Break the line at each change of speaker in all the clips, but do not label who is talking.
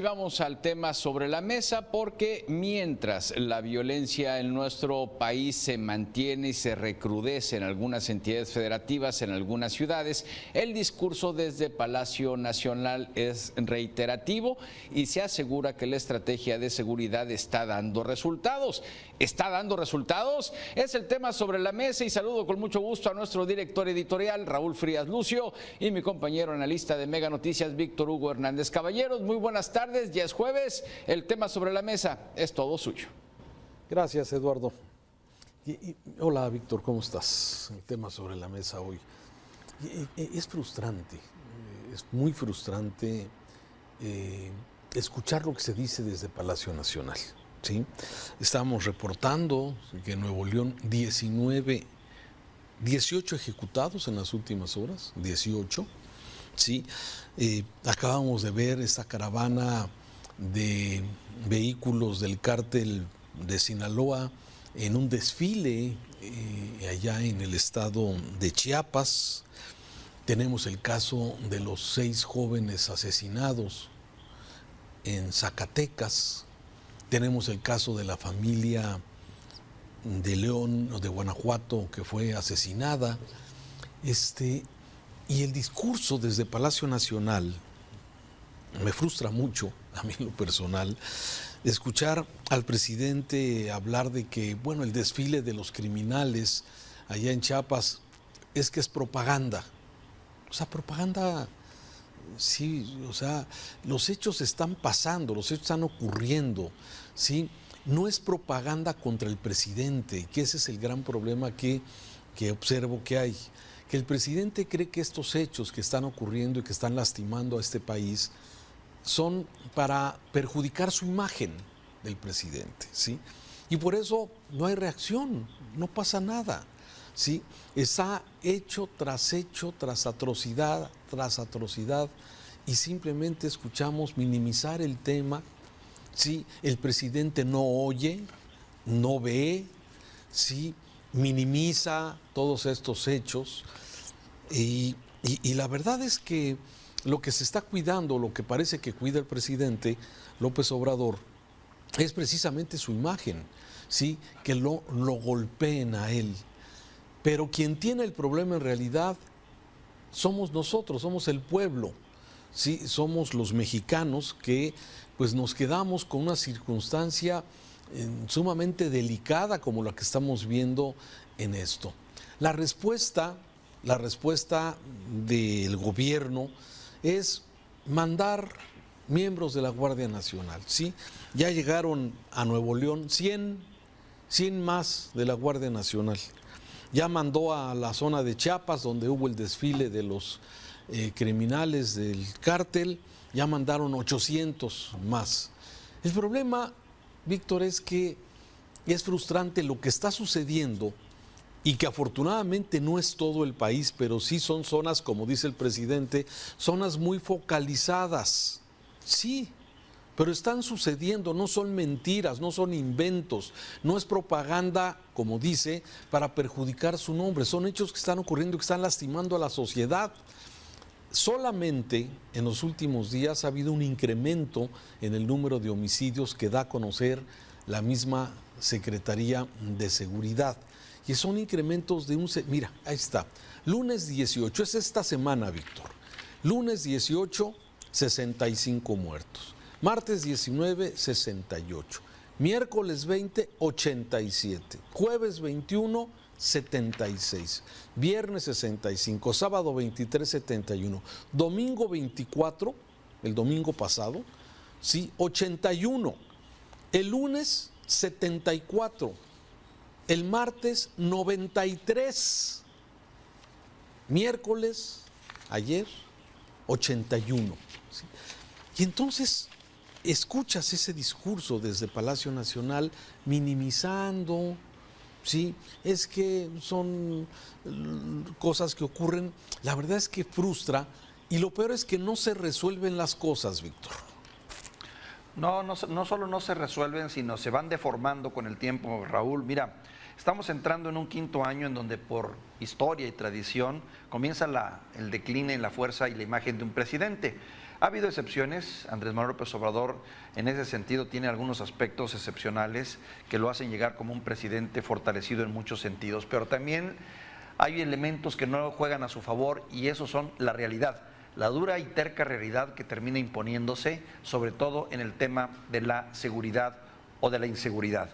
vamos al tema sobre la mesa porque mientras la violencia en nuestro país se mantiene y se recrudece en algunas entidades federativas, en algunas ciudades, el discurso desde Palacio Nacional es reiterativo y se asegura que la estrategia de seguridad está dando resultados. ¿Está dando resultados? Es el tema sobre la mesa y saludo con mucho gusto a nuestro director editorial, Raúl Frías Lucio, y mi compañero analista de Mega Noticias, Víctor Hugo Hernández. Caballeros, muy buenas tardes, ya es jueves, el tema sobre la mesa es todo suyo.
Gracias, Eduardo. Hola, Víctor, ¿cómo estás? El tema sobre la mesa hoy. Es frustrante, es muy frustrante escuchar lo que se dice desde Palacio Nacional. ¿Sí? Estábamos reportando que en Nuevo León 18 ejecutados en las últimas horas, 18. ¿Sí? Acabamos de ver esta caravana de vehículos del cártel de Sinaloa en un desfile allá en el estado de Chiapas. Tenemos el caso de los 6 jóvenes asesinados en Zacatecas. Tenemos el caso de la familia de León o de Guanajuato que fue asesinada. Y el discurso desde Palacio Nacional me frustra mucho, a mí en lo personal, escuchar al presidente hablar de que, bueno, el desfile de los criminales allá en Chiapas es que es propaganda. O sea, propaganda, sí, o sea, los hechos están pasando, los hechos están ocurriendo, ¿sí? No es propaganda contra el presidente, que ese es el gran problema que observo que hay. Que el presidente cree que estos hechos que están ocurriendo y que están lastimando a este país son para perjudicar su imagen del presidente, ¿sí? Y por eso no hay reacción, no pasa nada, ¿sí? Está hecho tras atrocidad, y simplemente escuchamos minimizar el tema, ¿sí? El presidente no oye, no ve, ¿sí? Minimiza todos estos hechos y la verdad es que lo que se está cuidando, lo que parece que cuida el presidente López Obrador es precisamente su imagen, ¿sí? Que lo golpeen a él. Pero quien tiene el problema en realidad somos nosotros, somos el pueblo, ¿sí? Somos los mexicanos que pues nos quedamos con una circunstancia sumamente delicada como la que estamos viendo en esto. La respuesta del gobierno es mandar miembros de la Guardia Nacional, ¿sí? Ya llegaron a Nuevo León 100 más de la Guardia Nacional. Ya mandó a la zona de Chiapas, donde hubo el desfile de los criminales del cártel, ya mandaron 800 más. El problema, Víctor, es que es frustrante lo que está sucediendo y que afortunadamente no es todo el país, pero sí son zonas, como dice el presidente, zonas muy focalizadas. Sí, pero están sucediendo, no son mentiras, no son inventos, no es propaganda, como dice, para perjudicar su nombre. Son hechos que están ocurriendo, que están lastimando a la sociedad. Solamente en los últimos días ha habido un incremento en el número de homicidios que da a conocer la misma Secretaría de Seguridad. Y son incrementos de mira, ahí está, lunes 18, es esta semana, Víctor. Lunes 18, 65 muertos. Martes 19, 68. Miércoles 20, 87. Jueves 21, 76. Viernes 65. Sábado 23, 71. Domingo 24, el domingo pasado, sí, 81. El lunes 74. El martes 93. Miércoles, ayer, 81. ¿Sí? Y entonces escuchas ese discurso desde Palacio Nacional minimizando, ¿sí? Es que son cosas que ocurren. La verdad es que frustra y lo peor es que no se resuelven las cosas, Víctor.
No solo no se resuelven, sino se van deformando con el tiempo, Raúl. Mira, estamos entrando en un 5.º año en donde por historia y tradición comienza el decline en la fuerza y la imagen de un presidente. Ha habido excepciones, Andrés Manuel López Obrador en ese sentido tiene algunos aspectos excepcionales que lo hacen llegar como un presidente fortalecido en muchos sentidos, pero también hay elementos que no juegan a su favor y esos son la realidad, la dura y terca realidad que termina imponiéndose, sobre todo en el tema de la seguridad o de la inseguridad.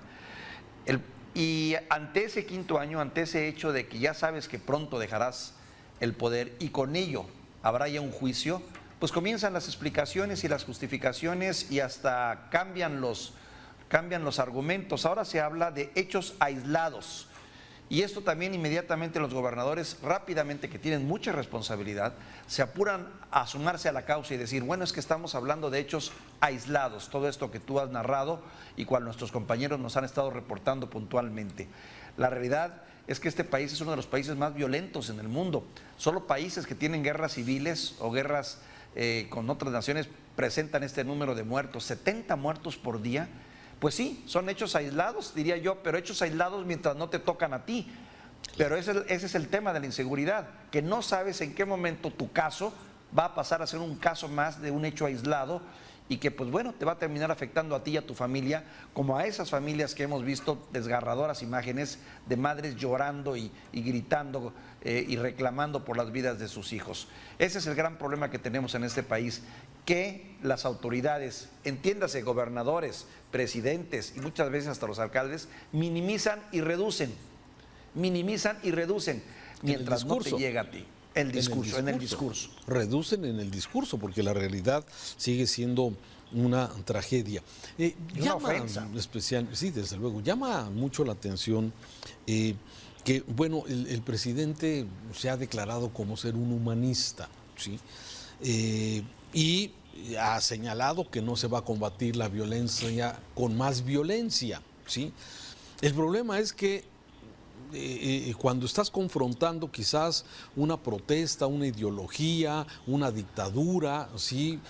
Y ante ese quinto año, ante ese hecho de que ya sabes que pronto dejarás el poder y con ello habrá ya un juicio, pues comienzan las explicaciones y las justificaciones y hasta cambian los argumentos. Ahora se habla de hechos aislados. Y esto también inmediatamente los gobernadores, rápidamente, que tienen mucha responsabilidad, se apuran a sumarse a la causa y decir, bueno, es que estamos hablando de hechos aislados, todo esto que tú has narrado y cual nuestros compañeros nos han estado reportando puntualmente. La realidad es que este país es uno de los países más violentos en el mundo. Solo países que tienen guerras civiles o guerras con otras naciones presentan este número de muertos, 70 muertos por día. Pues sí, son hechos aislados, diría yo, pero hechos aislados mientras no te tocan a ti. Pero ese es el tema de la inseguridad, que no sabes en qué momento tu caso va a pasar a ser un caso más de un hecho aislado y que pues bueno, te va a terminar afectando a ti y a tu familia, como a esas familias que hemos visto desgarradoras imágenes de madres llorando y gritando y reclamando por las vidas de sus hijos. Ese es el gran problema que tenemos en este país, que las autoridades, entiéndase gobernadores, presidentes y muchas veces hasta los alcaldes, minimizan y reducen, mientras no te llega a ti. En el discurso.
Reducen en el discurso, porque la realidad sigue siendo una tragedia.
Una ofensa.
Especial, sí, desde luego, llama mucho la atención que, bueno, el presidente se ha declarado como ser un humanista, ¿sí? Y ha señalado que no se va a combatir la violencia con más violencia, ¿sí? El problema es que cuando estás confrontando quizás una protesta, una ideología, una dictadura, ¿sí?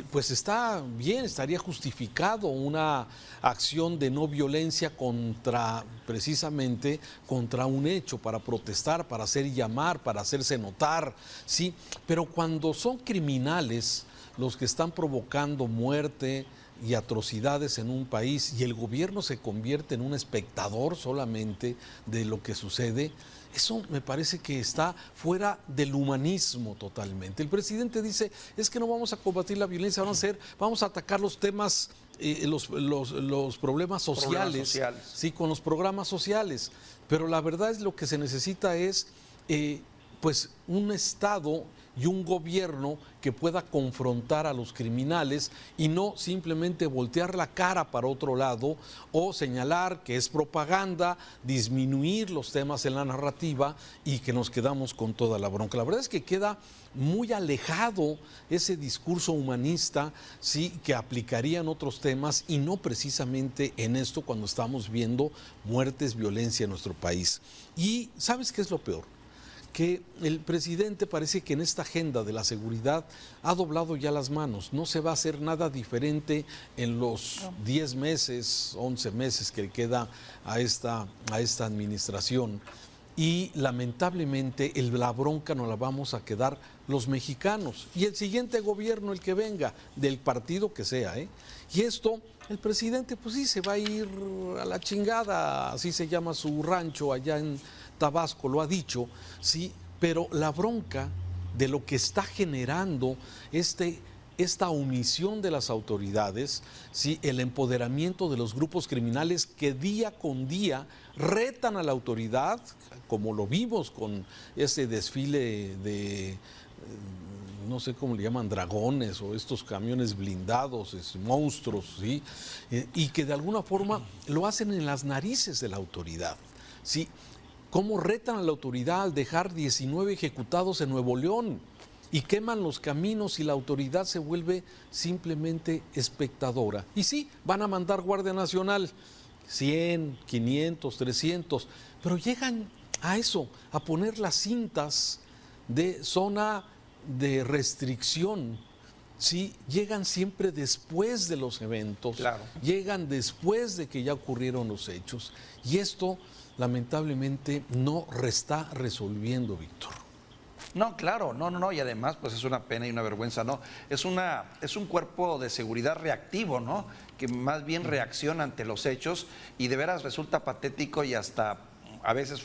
Pues está bien, estaría justificado una acción de no violencia precisamente contra un hecho, para protestar, para hacer llamar, para hacerse notar, ¿sí? Pero cuando son criminales los que están provocando muerte y atrocidades en un país y el gobierno se convierte en un espectador solamente de lo que sucede, eso me parece que está fuera del humanismo totalmente. El presidente dice, es que no vamos a combatir la violencia, vamos a atacar los temas, los problemas sociales, sí, con los programas sociales. Pero la verdad es lo que se necesita es pues un Estado y un gobierno que pueda confrontar a los criminales y no simplemente voltear la cara para otro lado o señalar que es propaganda, disminuir los temas en la narrativa y que nos quedamos con toda la bronca. La verdad es que queda muy alejado ese discurso humanista, sí, que aplicaría en otros temas y no precisamente en esto cuando estamos viendo muertes, violencia en nuestro país. Y ¿sabes qué es lo peor? Que el presidente parece que en esta agenda de la seguridad ha doblado ya las manos. No se va a hacer nada diferente en los 10 meses, 11 meses que le queda a esta administración. Y lamentablemente la bronca nos la vamos a quedar los mexicanos. Y el siguiente gobierno, el que venga, del partido que sea, Y esto, el presidente, pues sí, se va a ir a la chingada, así se llama su rancho allá en Tabasco, lo ha dicho, sí, pero la bronca de lo que está generando esta omisión de las autoridades, sí, el empoderamiento de los grupos criminales que día con día retan a la autoridad, como lo vimos con ese desfile de no sé cómo le llaman, dragones o estos camiones blindados, monstruos, ¿sí? Y que de alguna forma lo hacen en las narices de la autoridad, ¿sí? ¿Cómo retan a la autoridad al dejar 19 ejecutados en Nuevo León? Y queman los caminos y la autoridad se vuelve simplemente espectadora. Y sí, van a mandar Guardia Nacional, 100, 500, 300, pero llegan a eso, a poner las cintas de zona de restricción. Sí, llegan siempre después de los eventos, claro. Llegan después de que ya ocurrieron los hechos. Y esto lamentablemente no está resolviendo, Víctor.
No, claro, no, y además pues es una pena y una vergüenza, ¿no? Es un cuerpo de seguridad reactivo, ¿no? Que más bien reacciona ante los hechos y de veras resulta patético y hasta a veces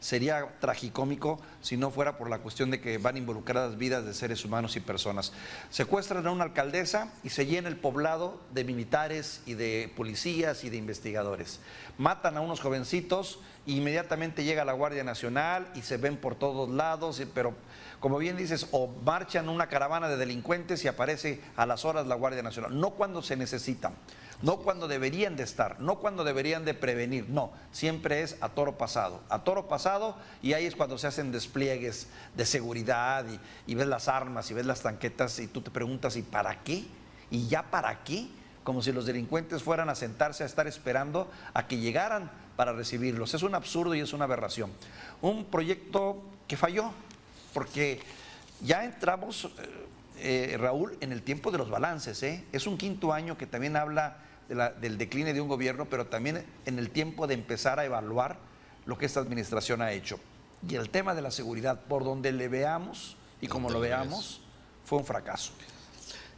sería tragicómico si no fuera por la cuestión de que van involucradas vidas de seres humanos y personas. Secuestran a una alcaldesa y se llena el poblado de militares y de policías y de investigadores. Matan a unos jovencitos e inmediatamente llega la Guardia Nacional y se ven por todos lados, pero como bien dices, o marchan una caravana de delincuentes y aparece a las horas la Guardia Nacional, no cuando se necesitan. No cuando deberían de estar, no cuando deberían de prevenir, no, siempre es a toro pasado, y ahí es cuando se hacen despliegues de seguridad y ves las armas y ves las tanquetas y tú te preguntas, ¿y para qué? ¿Y ya para qué? Como si los delincuentes fueran a sentarse a estar esperando a que llegaran para recibirlos. Es un absurdo y es una aberración. Un proyecto que falló, porque ya entramos, Raúl, en el tiempo de los balances, ¿eh? Es un quinto año que también habla del decline de un gobierno, pero también en el tiempo de empezar a evaluar lo que esta administración ha hecho. Y el tema de la seguridad, por donde le veamos y como lo veamos, fue un fracaso.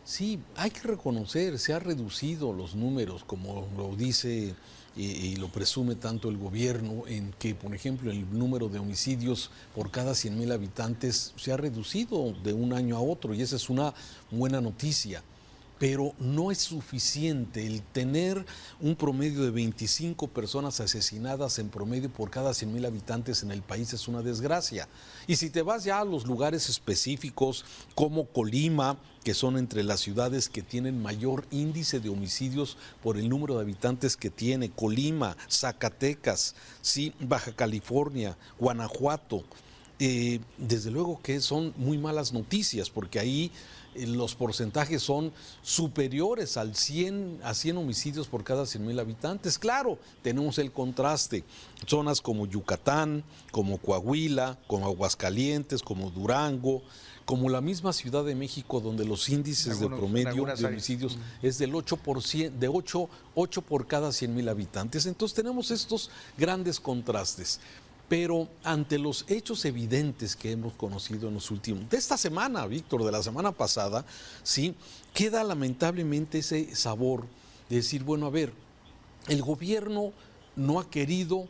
Sí, hay que reconocer, se han reducido los números, como lo dice y lo presume tanto el gobierno, en que, por ejemplo, el número de homicidios por cada 100,000 habitantes se ha reducido de un año a otro, y esa es una buena noticia. Pero no es suficiente el tener un promedio de 25 personas asesinadas en promedio por cada 100,000 habitantes en el país, es una desgracia. Y si te vas ya a los lugares específicos como Colima, que son entre las ciudades que tienen mayor índice de homicidios por el número de habitantes que tiene, Colima, Zacatecas, sí, Baja California, Guanajuato, desde luego que son muy malas noticias, porque ahí los porcentajes son superiores a 100 homicidios por cada 100,000 habitantes. Claro, tenemos el contraste. Zonas como Yucatán, como Coahuila, como Aguascalientes, como Durango, como la misma Ciudad de México, donde los índices de promedio de homicidios es del 8%, de 8 por cada 100,000 habitantes. Entonces tenemos estos grandes contrastes. Pero ante los hechos evidentes que hemos conocido en los últimos, de esta semana, Víctor, de la semana pasada, sí, queda lamentablemente ese sabor de decir, bueno, a ver, el gobierno no ha querido,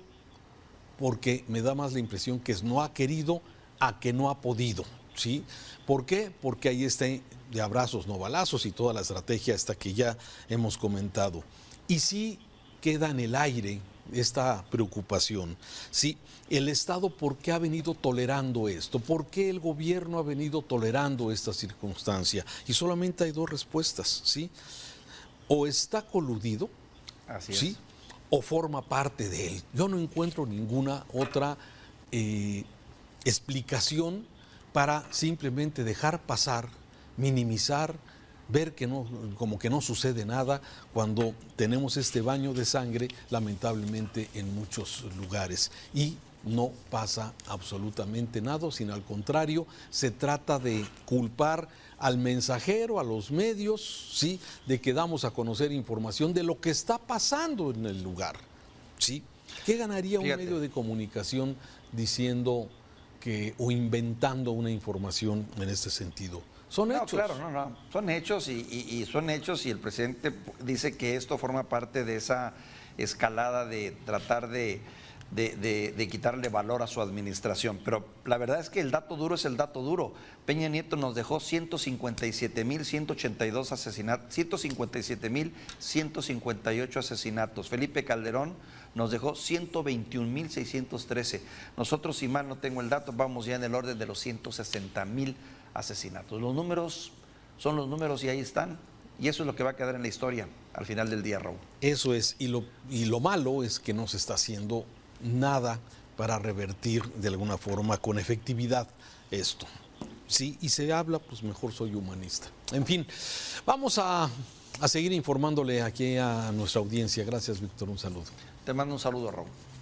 porque me da más la impresión que no ha querido a que no ha podido, ¿sí? ¿Por qué? Porque ahí está de abrazos, no balazos, y toda la estrategia esta que ya hemos comentado. Y sí queda en el aire esta preocupación, ¿sí? El Estado, ¿por qué ha venido tolerando esto? ¿Por qué el gobierno ha venido tolerando esta circunstancia? Y solamente hay dos respuestas, ¿sí? O está coludido,
así
¿sí? O forma parte de él. Yo no encuentro ninguna otra explicación para simplemente dejar pasar, minimizar, ver que no, como que no sucede nada cuando tenemos este baño de sangre, lamentablemente, en muchos lugares. Y no pasa absolutamente nada, sino al contrario, se trata de culpar al mensajero, a los medios, ¿sí? De que damos a conocer información de lo que está pasando en el lugar, ¿sí? ¿Qué ganaría un medio de comunicación diciendo que o inventando una información en este sentido? Son hechos.
Claro, son hechos y son hechos, y el presidente dice que esto forma parte de esa escalada de tratar de quitarle valor a su administración. Pero la verdad es que el dato duro es el dato duro. Peña Nieto nos dejó 157,182 asesinatos, 157,158 asesinatos. Felipe Calderón nos dejó 121,613. Nosotros, si mal no tengo el dato, vamos ya en el orden de los 160,000 asesinatos. Los números son los números y ahí están. Y eso es lo que va a quedar en la historia al final del día, Raúl.
Eso es, y lo malo es que no se está haciendo nada para revertir de alguna forma con efectividad esto. Sí, y se habla, pues mejor soy humanista. En fin, vamos a seguir informándole aquí a nuestra audiencia. Gracias, Víctor, un saludo.
Te mando un saludo, Raúl.